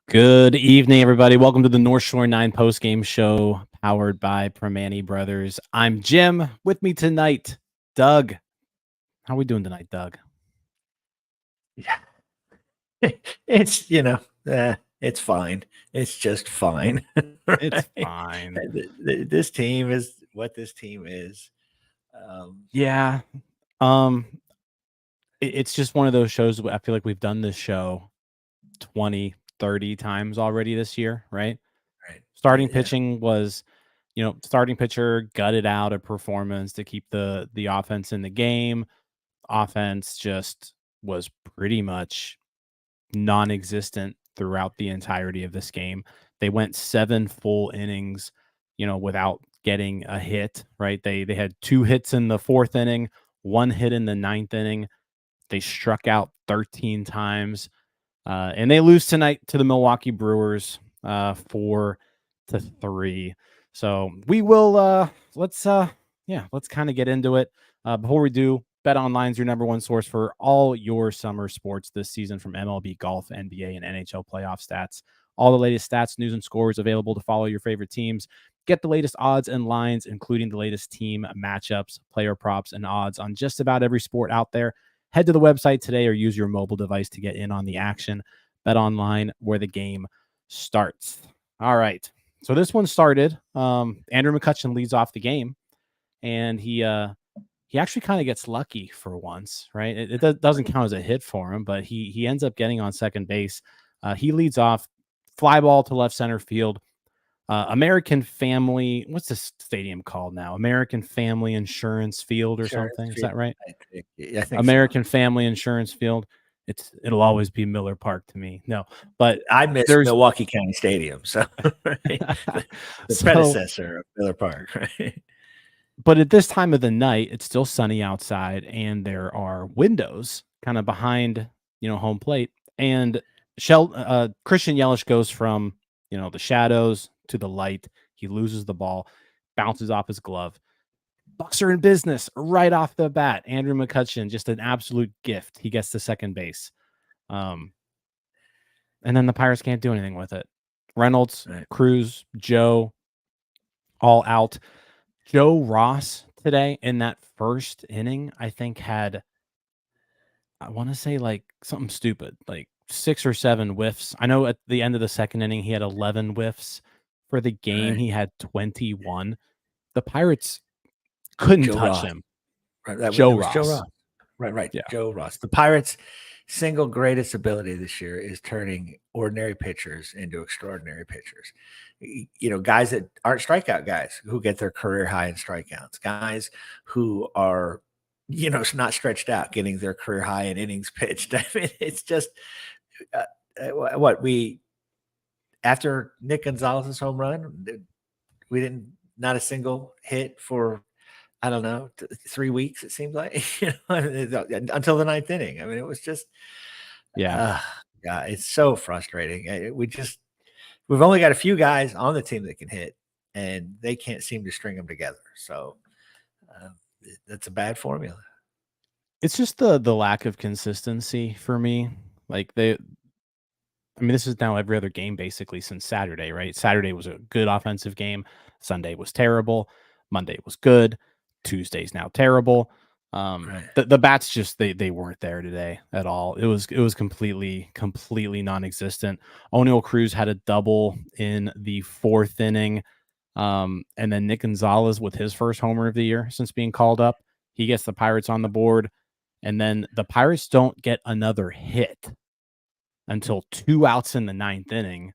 Good evening, everybody. Welcome to the North Shore 9 Postgame show powered by Primanti Brothers. I'm Jim. With me tonight, Doug. How are we doing tonight, Doug? Yeah. It's fine. It's just fine. Right? It's fine. This team is what this team is. It's just one of those shows. I feel like we've done this show 20, 30 times already this year, right? Right. Starting pitching was, starting pitcher gutted out a performance to keep the offense in the game. Offense just was pretty much non-existent throughout the entirety of this game. They went 7 full innings, without getting a hit, right? They had 2 hits in the 4th inning, 1 hit in the 9th inning. They struck out 13 times. And they lose tonight to the Milwaukee Brewers 4-3. So we will let's kind of get into it. Before we do, BetOnline is your number one source for all your summer sports this season, from MLB, golf, NBA, and NHL playoff stats. All the latest stats, news, and scores available to follow your favorite teams. Get the latest odds and lines, including the latest team matchups, player props, and odds on just about every sport out there. Head to the website today or use your mobile device to get in on the action. BetOnline, where the game starts. All right. So this one started. Andrew McCutchen leads off the game, and he actually kind of gets lucky for once, right? It doesn't count as a hit for him, but he ends up getting on second base. He leads off, fly ball to left center field. American Family, what's this stadium called now? American Family Insurance Field or something? Is that right? I think American Family Insurance Field. It'll always be Miller Park to me. No, but I miss Milwaukee County Stadium, so right? the predecessor of Miller Park, right? But at this time of the night, it's still sunny outside, and there are windows kind of behind, home plate. And Christian Yelich goes from, the shadows to the light. He loses the ball, bounces off his glove. Bucks are in business right off the bat. Andrew McCutchen, just an absolute gift. He gets to second base. And then the Pirates can't do anything with it. Reynolds, right. Cruz, Joe, all out. Joe Ross today in that first inning, I think had, I want to say like something stupid, like 6 or 7 whiffs. I know at the end of the second inning, he had 11 whiffs. For the game, right. He had 21. The Pirates couldn't touch him. Right, Joe Ross. Joe Ross. Right. Yeah. Joe Ross. The Pirates' single greatest ability this year is turning ordinary pitchers into extraordinary pitchers. Guys that aren't strikeout guys who get their career high in strikeouts, guys who are, not stretched out, getting their career high in innings pitched. I mean, it's just after Nick Gonzales' home run, we not a single hit for, I don't know, 3 weeks, it seemed like, until the 9th inning. I mean, it was just, it's so frustrating. We've only got a few guys on the team that can hit, and they can't seem to string them together. So that's a bad formula. It's just the lack of consistency for me. Like this is now every other game basically since Saturday, right? Saturday was a good offensive game. Sunday was terrible. Monday was good. Tuesday's now terrible. Right. The bats just they weren't there today at all. It was completely non-existent. O'Neal Cruz had a double in the 4th inning. And then Nick Gonzales with his first homer of the year since being called up. He gets the Pirates on the board. And then the Pirates don't get another hit until 2 outs in the 9th inning.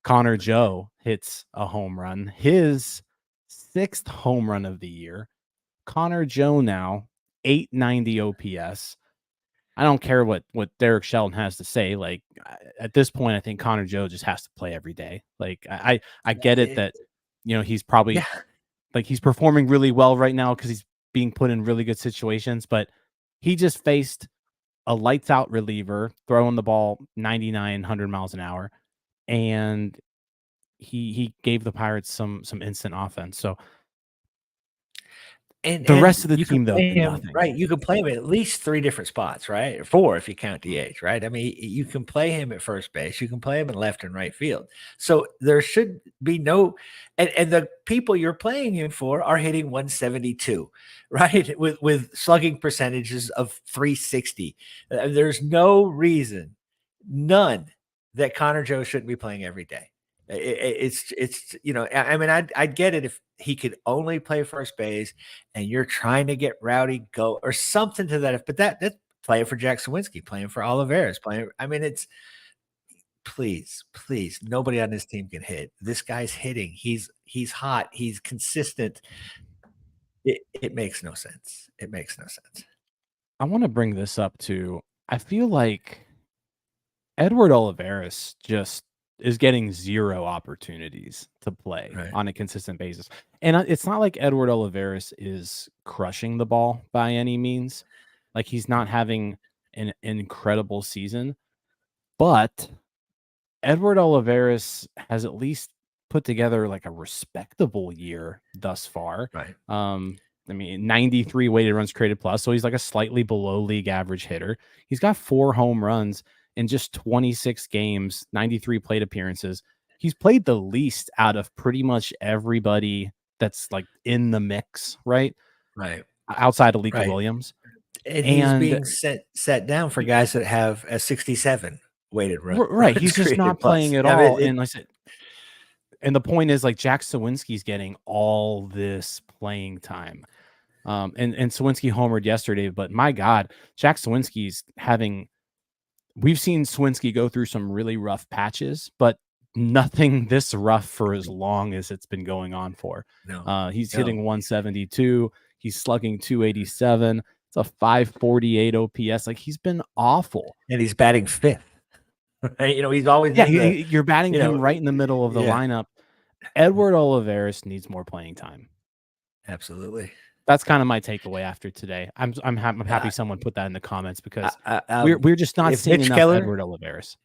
Connor Joe hits a home run, his 6th home run of the year. Connor Joe now 890 OPS. I don't care what Derek Shelton has to say. Like at this point, I think Connor Joe just has to play every day. Like I get it that he's probably like he's performing really well right now because he's being put in really good situations, but he just faced a lights out reliever throwing the ball 99, 100 miles an hour, and he gave the Pirates some instant offense. So the rest of the you can team, though, play did him, nothing. right? You can play him at least 3 different spots, right? Or 4 if you count DH, right? I mean, you can play him at first base. You can play him in left and right field. So there should be no and the people you're playing him for are hitting 172, right? With slugging percentages of 360. There's no reason, none, that Connor Joe shouldn't be playing every day. It's I mean, I'd get it if he could only play first base and you're trying to get Rowdy go or something to that. But that's playing for Jack Sawinski, playing for Olivares, playing. I mean, it's please, nobody on this team can hit. This guy's hitting. He's hot. He's consistent. It makes no sense. It makes no sense. I want to bring this up too. I feel like Edward Olivares just is getting 0 opportunities to play on a consistent basis. And it's not like Edward Olivares is crushing the ball by any means. Like he's not having an incredible season, but Edward Olivares has at least put together like a respectable year thus far. Right. I mean, 93 weighted runs created plus. So he's like a slightly below league average hitter. He's got 4 home runs in just 26 games, 93 plate appearances. He's played the least out of pretty much everybody that's like in the mix, right? Right. Outside of Leaky Williams. And he's being set down for guys that have a 67 weighted run. Right. He's just not playing at all. And I said, and the point is, like, Jack Sawinski's getting all this playing time. And Sawinski homered yesterday, but my God, Jack Sawinski's we've seen Sawinski go through some really rough patches, but nothing this rough for as long as it's been going on for. He's hitting 172. He's slugging 287. It's a 548 OPS. Like, he's been awful. And he's batting 5th. He's always you're batting him right in the middle of the lineup. Edward Olivares needs more playing time. Absolutely. That's kind of my takeaway after today. I'm happy someone put that in the comments because we're just not seeing enough Edward Olivares.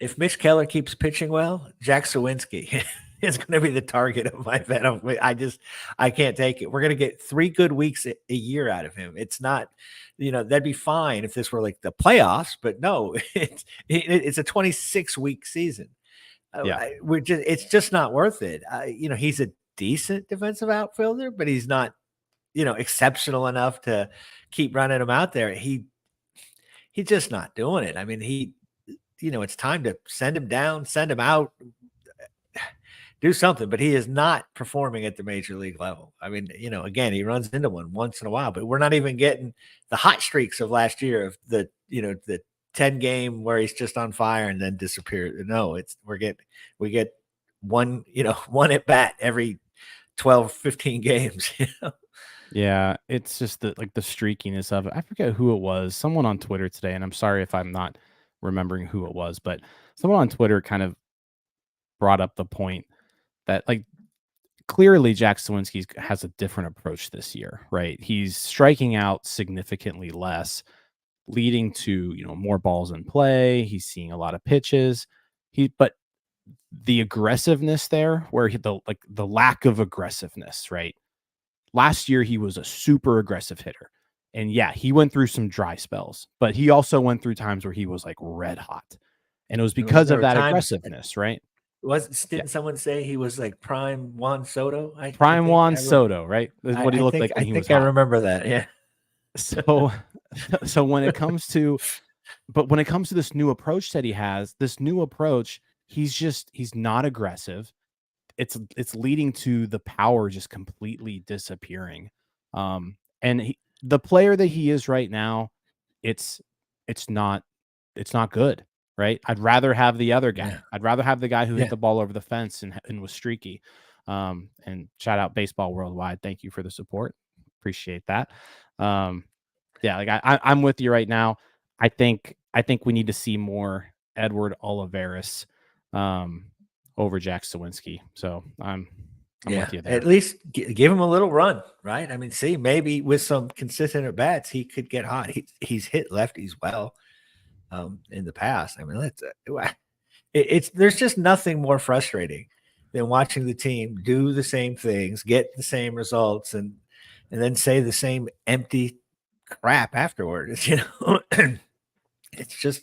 If Mitch Keller keeps pitching well, Jack Sawinski is going to be the target of my bet. I can't take it. We're going to get 3 good weeks a year out of him. It's not, that'd be fine if this were like the playoffs, but no, it's a 26-week season. It's just not worth it. He's a decent defensive outfielder, but he's not, exceptional enough to keep running him out there. He's just not doing it. I mean, it's time to send him down, send him out, do something, but he is not performing at the major league level. I mean, again, he runs into one once in a while, but we're not even getting the hot streaks of last year of the 10 game where he's just on fire and then disappeared. No, we get one at bat every 12, 15 games. Yeah, it's just the streakiness of it. I forget who it was. Someone on Twitter today, and I'm sorry if I'm not remembering who it was, but someone on Twitter kind of brought up the point that clearly Jack Sawinski has a different approach this year, right? He's striking out significantly less, leading to more balls in play. He's seeing a lot of pitches. But the aggressiveness there, where the lack of aggressiveness, right? Last year, he was a super aggressive hitter. And yeah, he went through some dry spells, but he also went through times where he was like red hot. And it was because of that aggressiveness, right? Didn't someone say he was like prime Juan Soto? Juan Soto, right? That's what he looked like when he was hot. I remember that, yeah. So when it comes to this new approach that he has, he's not aggressive. It's leading to the power just completely disappearing. And the player that he is right now, it's not good, right? I'd rather have the other guy. Yeah. I'd rather have the guy who hit the ball over the fence and was streaky. And shout out Baseball Worldwide. Thank you for the support. Appreciate that. I'm with you right now. I think we need to see more Edward Olivares over Jack Sawinski. So I'm with you there. At least give him a little run, right? I mean, see, maybe with some consistent at bats, he could get hot. He's hit lefties well in the past. I mean, there's just nothing more frustrating than watching the team do the same things, get the same results, and then say the same empty crap afterwards. It's just.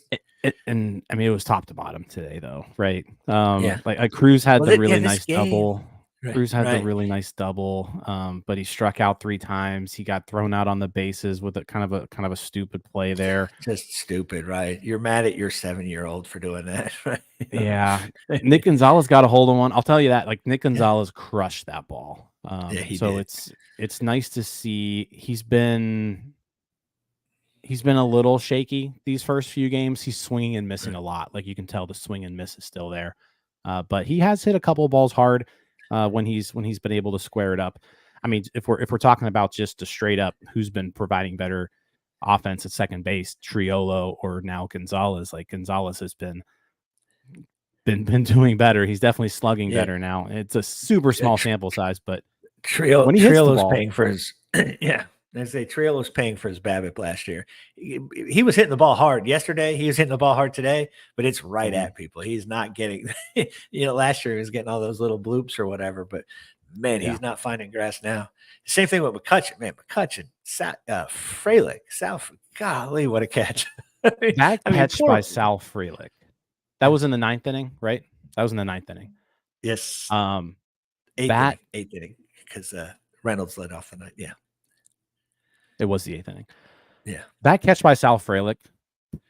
And I mean, it was top to bottom today, though, right? Like Cruz had nice double. Cruz had the really nice double, but he struck out 3 times. He got thrown out on the bases with a kind of a stupid play there. Just stupid, right? You're mad at your 7-year-old for doing that, right? Yeah, Nick Gonzales got a hold of one. I'll tell you that. Like Nick Gonzales crushed that ball. He did. It's nice to see. He's been a little shaky these first few games. He's swinging and missing a lot. Like you can tell the swing and miss is still there. But he has hit a couple of balls hard when he's been able to square it up. I mean, if we're talking about just a straight up who's been providing better offense at second base, Triolo or now Gonzales. Like Gonzales has been doing better. He's definitely slugging better now. It's a super small sample size, but when he hits the ball, paying for his I say Triolo's paying for his BABIP last year. He was hitting the ball hard yesterday. He was hitting the ball hard today, but it's right at people. He's not getting, last year he was getting all those little bloops or whatever, but man, he's not finding grass now. Same thing with McCutchen, man. McCutchen, Frelick, South, golly, what a catch. That catch by Sal Frelick. That was in the 9th inning, right? That was in the 9th inning. Yes. 8th inning, because Reynolds led off the night. Yeah. It was the 8th inning. Yeah. That catch by Sal Frelick,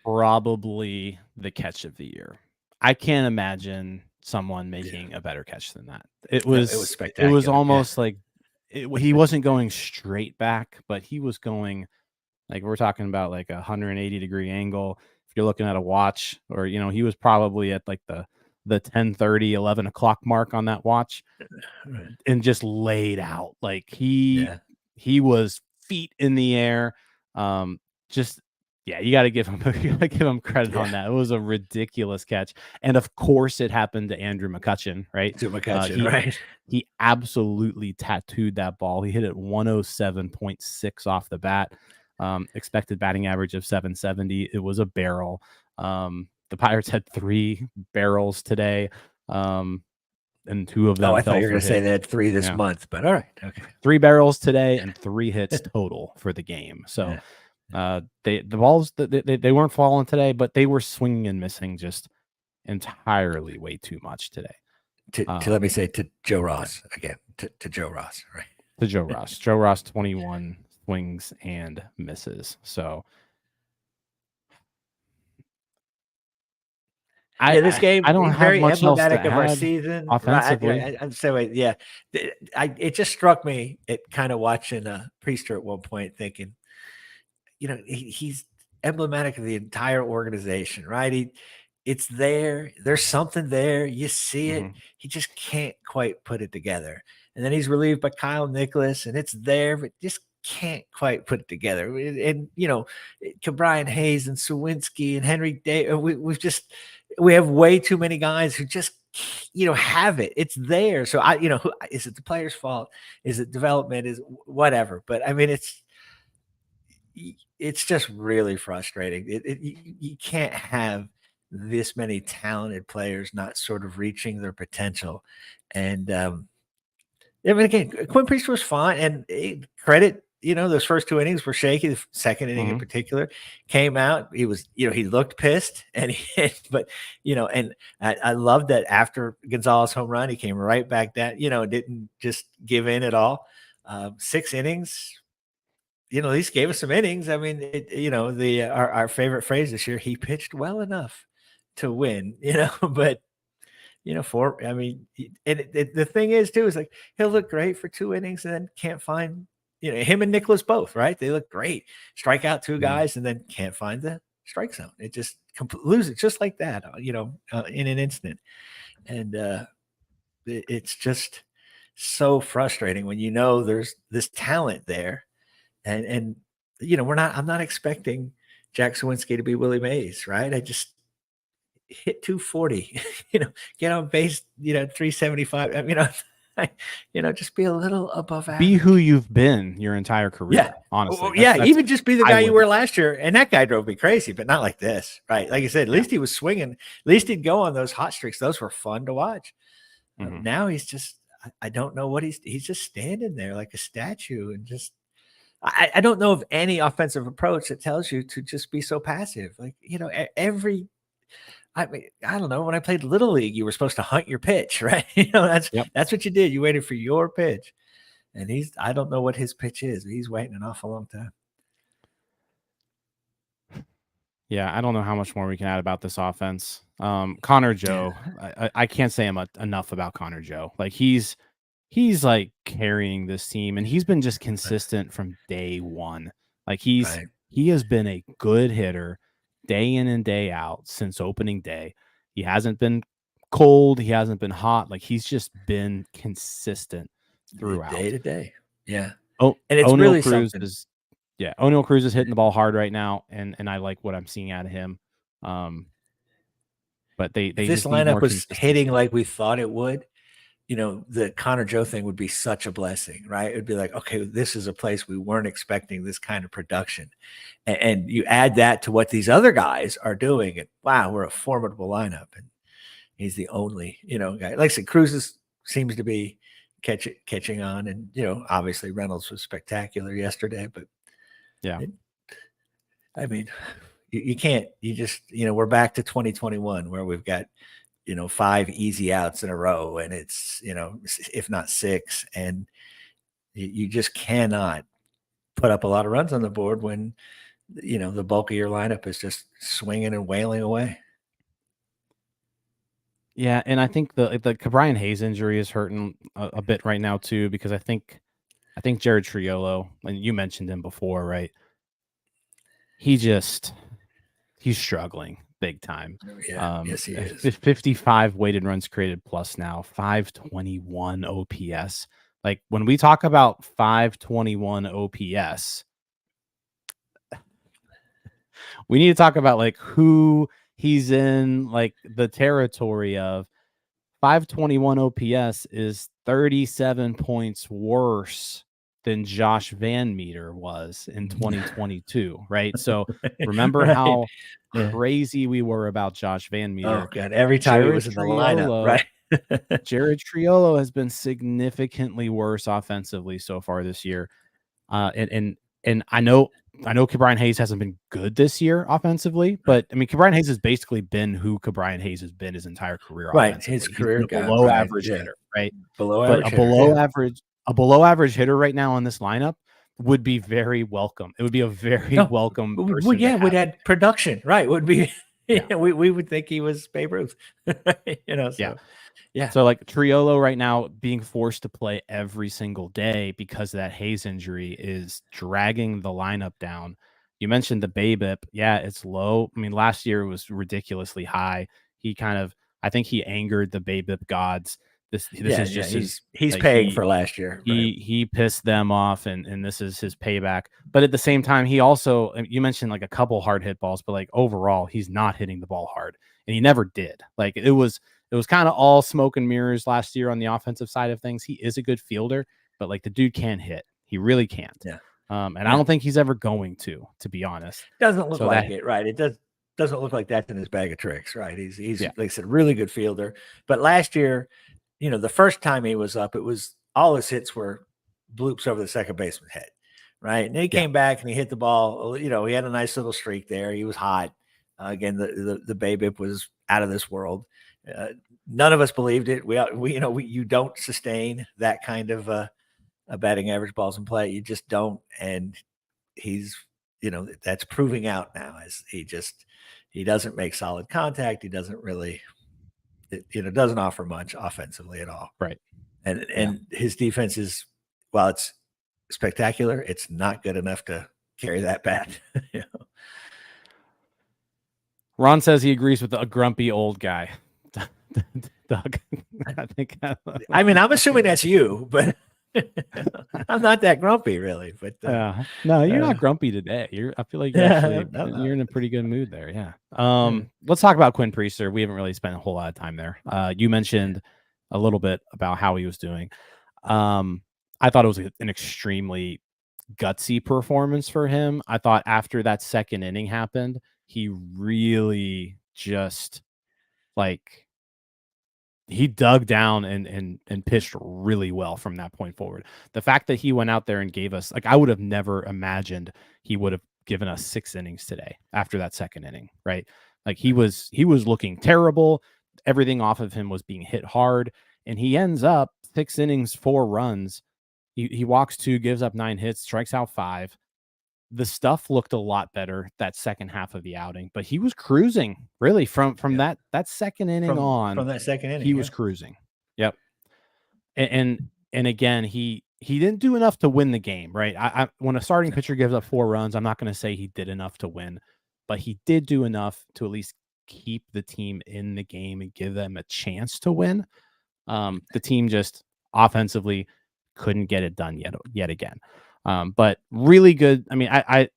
probably the catch of the year. I can't imagine someone making a better catch than that. It was spectacular. It was almost like he wasn't going straight back, but he was going like we're talking about like 180-degree angle. If you're looking at a watch, or he was probably at like the 10:30, 11 o'clock mark on that watch, and just laid out like he was feet in the air. You got to give him credit on that. It was a ridiculous catch, and of course it happened to Andrew McCutchen, right? He absolutely tattooed that ball. He hit it 107.6 off the bat. Expected batting average of 770. It was a barrel. The Pirates had 3 barrels today. And 2 of them. I thought you were going to say they had 3 this month, but all right. Okay. 3 barrels today and 3 hits total for the game. So the balls, they weren't falling today, but they were swinging and missing just entirely way too much today. Let me say to Joe Ross again, to Joe Ross, right? To Joe Ross. Joe Ross, 21 swings and misses. So this game I don't very have much emblematic of our season offensively. It just struck me at kind of watching Priester at one point, thinking, he's emblematic of the entire organization, right? It's there. There's something there. You see it. He just can't quite put it together. And then he's relieved by Kyle Nicholas, and it's there, but just can't quite put it together. And Brian Hayes and Sawinski and Henry Day, we have way too many guys who just have it. It's there. So is it the player's fault? Is it development? Is whatever? But I mean, it's just really frustrating. You can't have this many talented players not sort of reaching their potential. And again, Quinn Priester was fine, and credit. Those first 2 innings were shaky. The second inning in particular came out. He was, he looked pissed, and and I loved that after Gonzales' home run, he came right back down. Didn't just give in at all. 6 innings. At least gave us some innings. I mean, our favorite phrase this year, he pitched well enough to win, but, the thing is too, is like, he'll look great for 2 innings and then can't find, him and Nicholas both, right? They look great, strike out 2 guys and then can't find the strike zone. It just lose it just like that, in an instant. And it's just so frustrating when there's this talent there. And I'm not expecting Jack Sawinski to be Willie Mays, right? I just hit 240, get on base, 375. Just be a little above average. Be who you've been your entire career. Yeah. Honestly. That's even just be the guy you were last year. And that guy drove me crazy, but not like this, right? Like I said, at least he was swinging. At least he'd go on those hot streaks. Those were fun to watch. Now he's just, I don't know what he's just standing there like a statue and just, I don't know of any offensive approach that tells you to just be so passive. Like, I don't know. When I played Little League, you were supposed to hunt your pitch, right? That's what you did. You waited for your pitch. And I don't know what his pitch is. He's waiting an awful long time. Yeah, I don't know how much more we can add about this offense. Connor Joe, I can't say enough about Connor Joe. Like he's like carrying this team, and he's been just consistent from day one. Like he has been a good hitter day in and day out since opening day. He hasn't been cold. He hasn't been hot. Like he's just been consistent throughout. Day to day. Yeah. Oh, and it's O'Neal really Cruz something. O'Neal Cruz is hitting the ball hard right now, and I like what I'm seeing out of him. But they this lineup was hitting like we thought it would, the Connor Joe thing would be such a blessing, right? It'd be like, okay, this is a place we weren't expecting this kind of production. And you add that to what these other guys are doing, and wow, we're a formidable lineup. And he's the only, guy. Like I said, Cruz seems to be catching on. And, obviously Reynolds was spectacular yesterday, but you can't, we're back to 2021 where we've got, 5 easy outs in a row, and it's, if not 6, and you just cannot put up a lot of runs on the board when, the bulk of your lineup is just swinging and wailing away. Yeah, and I think the Brian Hayes injury is hurting a bit right now too, because I think Jared Triolo, and you mentioned him before, right? He's struggling big time. Yeah, yes, he is. 55 weighted runs created plus now, 521 OPS. Like when we talk about 521 OPS, we need to talk about like who he's in like the territory of. 521 OPS is 37 points worse than Josh Van Meter was in 2022, right? So remember how crazy we were about Josh Van Meter. Oh God, every time he was in the lineup, right? Jared Triolo has been significantly worse offensively so far this year. And I know Ke'Bryan Hayes hasn't been good this year offensively, but I mean, Ke'Bryan Hayes has basically been who Ke'Bryan Hayes has been his entire career. Right. His career below average hitter, right? Below average, a below average hitter right now on this lineup would be very welcome. It would be a very welcome. Well, yeah, we'd had production, right? Would be, we would think he was Babe Ruth, so. Yeah. So like Triolo right now being forced to play every single day because of that Hayes injury is dragging the lineup down. You mentioned the BABIP. Yeah, it's low. I mean, last year was ridiculously high. I think he angered the BABIP gods. This is just he's paying for last year. He pissed them off, and this is his payback. But at the same time, he also, you mentioned like a couple hard hit balls, but like overall, he's not hitting the ball hard, and he never did. Like it was kind of all smoke and mirrors last year on the offensive side of things. He is a good fielder, but like the dude can't hit. He really can't. Yeah. And I don't think he's ever going to be honest. Doesn't look like it, right? It doesn't look like that's in his bag of tricks, right? He's like I said, really good fielder. But last year, the first time he was up, it was all his hits were bloops over the second baseman's head, right? And then he came back and he hit the ball. He had a nice little streak there. He was hot. Again, the BABIP was out of this world. None of us believed it. You don't sustain that kind of a batting average balls in play. You just don't. And he's, that's proving out now as he doesn't make solid contact. He doesn't really, doesn't offer much offensively at all. Right. And his defense is, while it's spectacular, it's not good enough to carry that bat. Ron says he agrees with a grumpy old guy. Doug, I'm assuming that's you, but I'm not that grumpy, really, but no, you're not grumpy today. I feel like you're actually you're in a pretty good mood there. Yeah. Let's talk about Quinn Priester. We haven't really spent a whole lot of time there. You mentioned a little bit about how he was doing. I thought it was an extremely gutsy performance for him. I thought after that second inning happened, he really just like he dug down and pitched really well from that point forward. The fact that he went out there and gave us, like, I would have never imagined he would have given us 6 innings today after that second inning, right? Like he was looking terrible. Everything off of him was being hit hard, and he ends up 6 innings, 4 runs. He walks 2, gives up 9 hits, strikes out 5. The stuff looked a lot better that second half of the outing, but he was cruising really from that second inning on. From that second inning, he was cruising. Yep. And again, he didn't do enough to win the game, right? I when a starting pitcher gives up 4 runs, I'm not going to say he did enough to win, but he did do enough to at least keep the team in the game and give them a chance to win. The team just offensively couldn't get it done yet again. But really good. I mean, I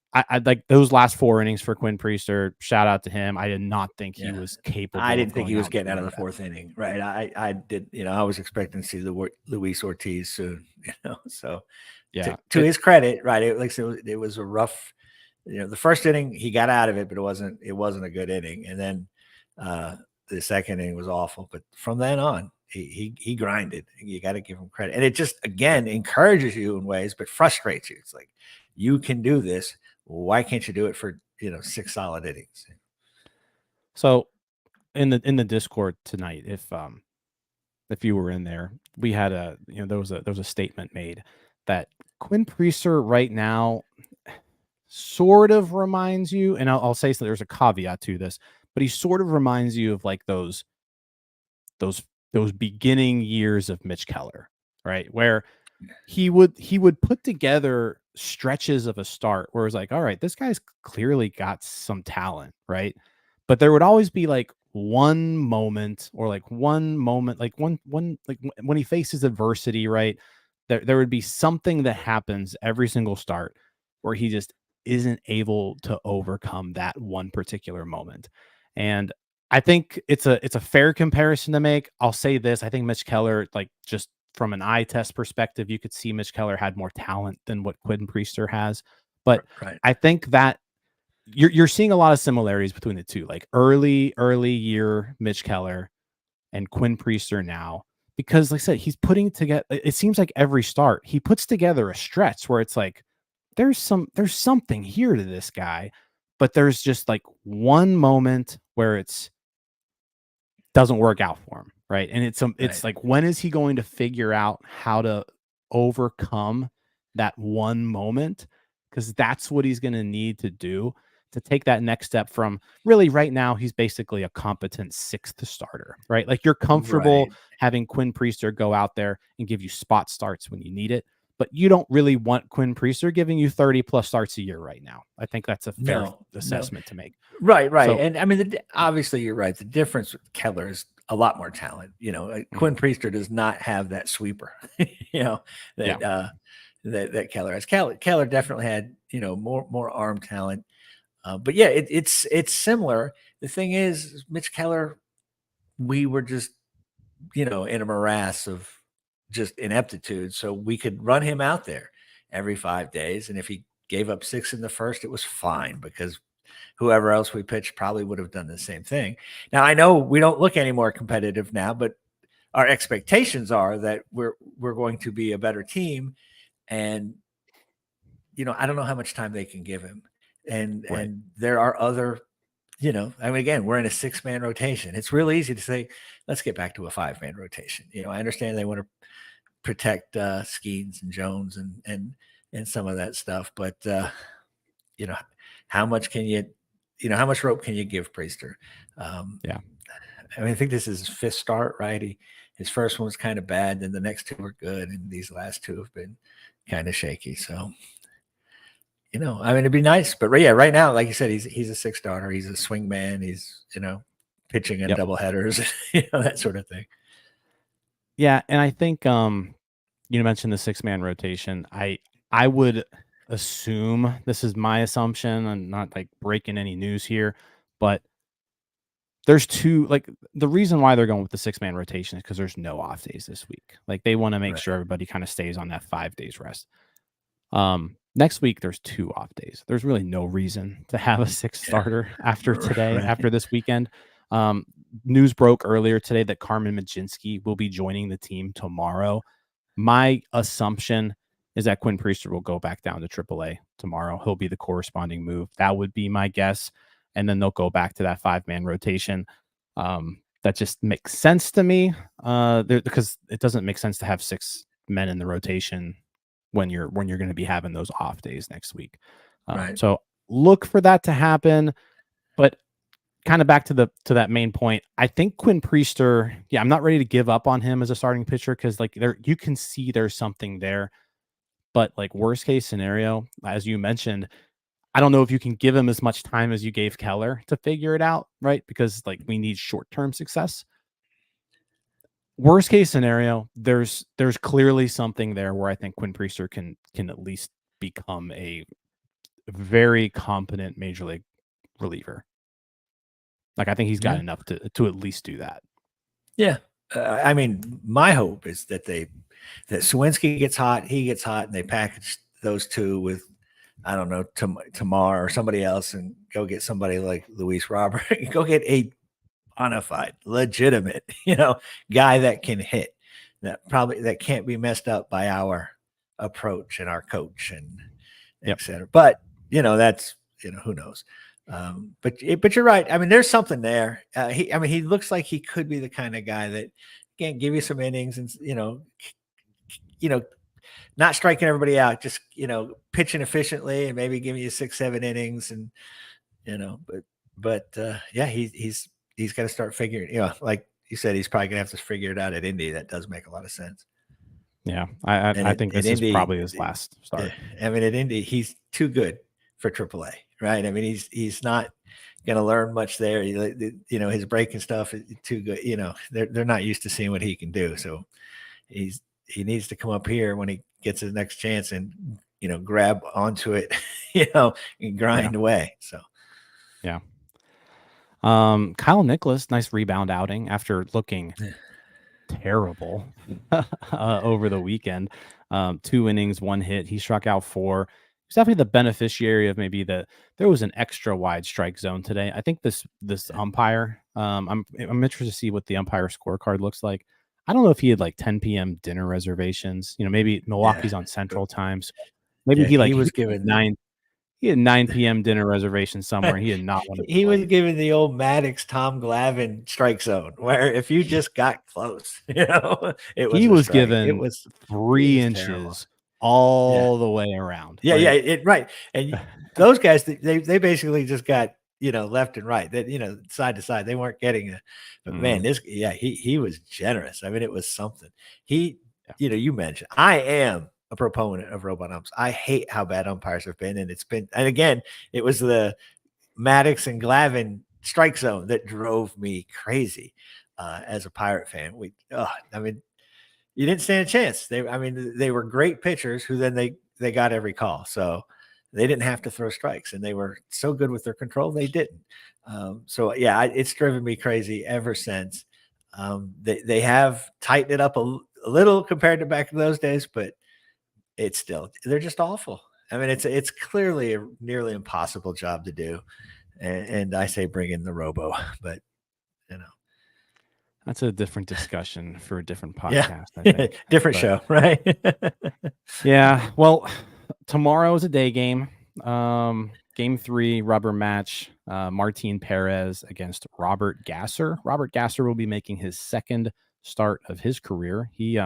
like those last 4 innings for Quinn Priester. Shout out to him. I did not think he was capable. I didn't think he was getting out of the 4th inning, right? I did. I was expecting to see the Luis Ortiz soon. So yeah. To his credit, right? It was a rough. The first inning he got out of it, but it wasn't a good inning, and then the second inning was awful. But from then on, he grinded. You got to give him credit, and it just again encourages you in ways, but frustrates you. It's like you can do this. Why can't you do it for 6 solid innings? So in the Discord tonight, if you were in there, we had there was a statement made that Quinn Priester right now sort of reminds you, and I'll say so. There's a caveat to this, but he sort of reminds you of like those beginning years of Mitch Keller, right? Where he would put together stretches of a start where it's like, all right, this guy's clearly got some talent, right? But there would always be like one moment like when he faces adversity, right? There would be something that happens every single start where he just isn't able to overcome that one particular moment. And I think it's a fair comparison to make. I'll say this. I think Mitch Keller, like just from an eye test perspective, you could see Mitch Keller had more talent than what Quinn Priester has. But right. I think that you're seeing a lot of similarities between the two, like early year Mitch Keller and Quinn Priester now, because like I said, he's putting together, it seems like every start he puts together a stretch where it's like, there's something here to this guy, but there's just like one moment where it's doesn't work out for him, right? And it's like, when is he going to figure out how to overcome that one moment? Because that's what he's going to need to do to take that next step from really right now. He's basically a competent 6th starter, right? Like you're comfortable having Quinn Priester go out there and give you spot starts when you need it, but you don't really want Quinn Priester giving you 30 plus starts a year right now. I think that's a fair assessment to make. Right. So, and I mean, obviously you're right. The difference with Keller is a lot more talent. Quinn Priester does not have that sweeper, that Keller has. Keller definitely had, more arm talent. But yeah, it's similar. The thing is, Mitch Keller, we were just, in a morass of just ineptitude. So we could run him out there every 5 days. And if he gave up 6 in the first, it was fine because whoever else we pitched probably would have done the same thing. Now, I know we don't look any more competitive now, but our expectations are that we're going to be a better team. And, I don't know how much time they can give him. And there are other, I mean, again, we're in a 6-man rotation. It's real easy to say, let's get back to a 5-man rotation. I understand they want to protect Skeens and Jones and some of that stuff, but how much can you, how much rope can you give Priester? I mean, I think this is his 5th start, right? His first one was kind of bad, then the next 2 were good, and these last 2 have been kind of shaky. So, I mean, it'd be nice, but right now, like you said, he's a 6th starter. He's a swing man. He's, pitching in double headers, that sort of thing. Yeah. And I think, you mentioned the 6-man rotation. I would assume, this is my assumption, I'm not like breaking any news here, but there's two, like, the reason why they're going with the 6-man rotation is because there's no off days this week. Like, they want to make sure everybody kind of stays on that 5 days rest. Next week there's 2 off days. There's really no reason to have a 6th starter after today, after this weekend. News broke earlier today that Carmen Mlodzinski will be joining the team tomorrow. My assumption is that Quinn Priester will go back down to AAA tomorrow. He'll be the corresponding move. That would be my guess. And then they'll go back to that 5-man rotation. That just makes sense to me, because it doesn't make sense to have 6 men in the rotation when you're going to be having those off days next week. So look for that to happen. But kind of back to that main point, I think Quinn Priester, I'm not ready to give up on him as a starting pitcher, because like you can see there's something there. But like, worst case scenario, as you mentioned, I don't know if you can give him as much time as you gave Keller to figure it out, right? Because like, we need short-term success. Worst case scenario, there's clearly something there where I think Quinn Priester can at least become a very competent major league reliever. Like, I think he's got enough to at least do that. Yeah. I mean, my hope is that Suwinski gets hot, he gets hot, and they package those two with, I don't know, Tamar or somebody else, and go get somebody like Luis Robert. Go get a bona fide, legitimate, guy that can hit, that can't be messed up by our approach and our coach and et cetera. But that's who knows. But you're right. I mean, there's something there. He looks like he could be the kind of guy that can give you some innings and not striking everybody out, just pitching efficiently and maybe giving you 6-7 innings, and he's got to start figuring. Like you said, he's probably gonna have to figure it out at Indy. That does make a lot of sense. Yeah, I think this is probably his last start. I mean, at Indy, he's too good for AAA, right? I mean, he's not going to learn much there. His breaking stuff is too good. They're not used to seeing what he can do. So he needs to come up here when he gets his next chance and grab onto it, and grind away. So yeah. Kyle Nicholas, nice rebound outing after looking terrible over the weekend. 2 innings, 1 hit. He struck out 4. He's definitely the beneficiary of maybe there was an extra wide strike zone today. I think this umpire, I'm interested to see what the umpire scorecard looks like. I don't know if he had like 10 p.m. dinner reservations. Maybe Milwaukee's on Central Times. Maybe he was given 9. He had 9 p.m. dinner reservation somewhere. He did not want to. He was given the old Maddox Tom Glavine strike zone, where if you just got close, he was given 3 inches all the way around. Right. And those guys, they basically just got left and right, that side to side. They weren't getting it. But man, he was generous. I mean, it was something. You mentioned, I am a proponent of robot umps. I hate how bad umpires have been, and again, it was the Maddox and Glavine strike zone that drove me crazy as a Pirate fan. I mean, you didn't stand a chance. They were great pitchers who then they got every call, so they didn't have to throw strikes, and they were so good with their control they didn't. It's driven me crazy ever since. They have tightened it up a little compared to back in those days, but they're just awful. I mean, it's clearly a nearly impossible job to do. And I say bring in the robo, but that's a different discussion for a different podcast. I think. Different show, right? Yeah. Well, tomorrow is a day game. Game 3 rubber match. Martin Perez against Robert Gasser. Robert Gasser will be making his 2nd start of his career. He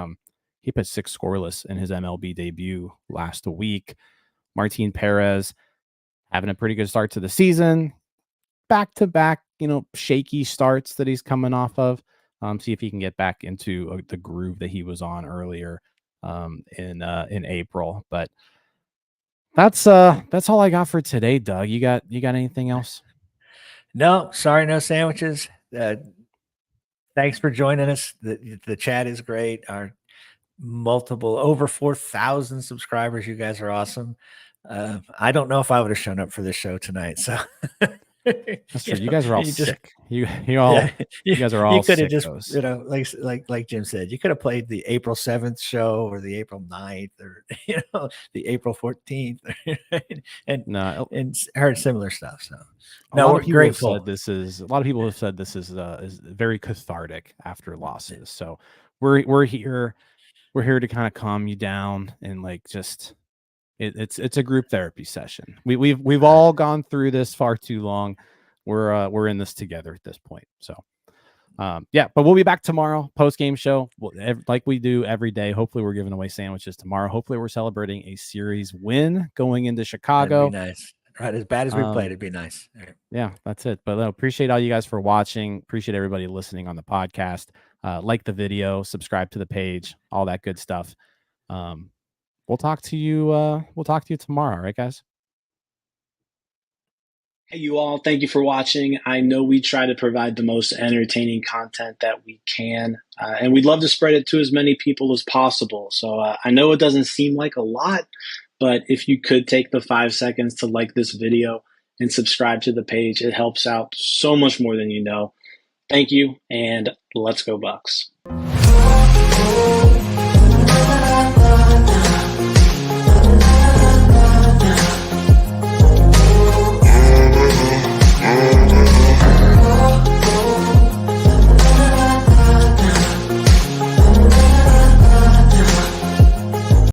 put 6 scoreless in his MLB debut last week. Martin Perez having a pretty good start to the season. Back-to-back, shaky starts that he's coming off of. See if he can get back into the groove that he was on earlier in April. But that's all I got for today, Doug. You got anything else? No, sorry, no sandwiches. Thanks for joining us. The chat is great. Our multiple over 4,000 subscribers. You guys are awesome. I don't know if I would have shown up for this show tonight. So that's true. You guys are all sick. You guys are all you could have sickos. just, like Jim said, you could have played the April 7th show or the April 9th or, the April 14th and heard similar stuff. So a lot of people have said this is very cathartic after losses. So we're here to kind of calm you down and just it's a group therapy session. We've all gone through this far too long. We're in this together at this point. So but we'll be back tomorrow, post-game show, like we do every day. Hopefully we're giving away sandwiches tomorrow. Hopefully we're celebrating a series win going into Chicago. That'd be nice. Right, as bad as we played, it'd be nice. Right. Yeah, that's it. But appreciate all you guys for watching. Appreciate everybody listening on the podcast. Like the video, subscribe to the page, all that good stuff. We'll talk to you. We'll talk to you tomorrow, right, guys? Hey, you all. Thank you for watching. I know we try to provide the most entertaining content that we can, and we'd love to spread it to as many people as possible. So I know it doesn't seem like a lot, but if you could take the 5 seconds to like this video and subscribe to the page, it helps out so much more than you know. Thank you, and let's go Bucks.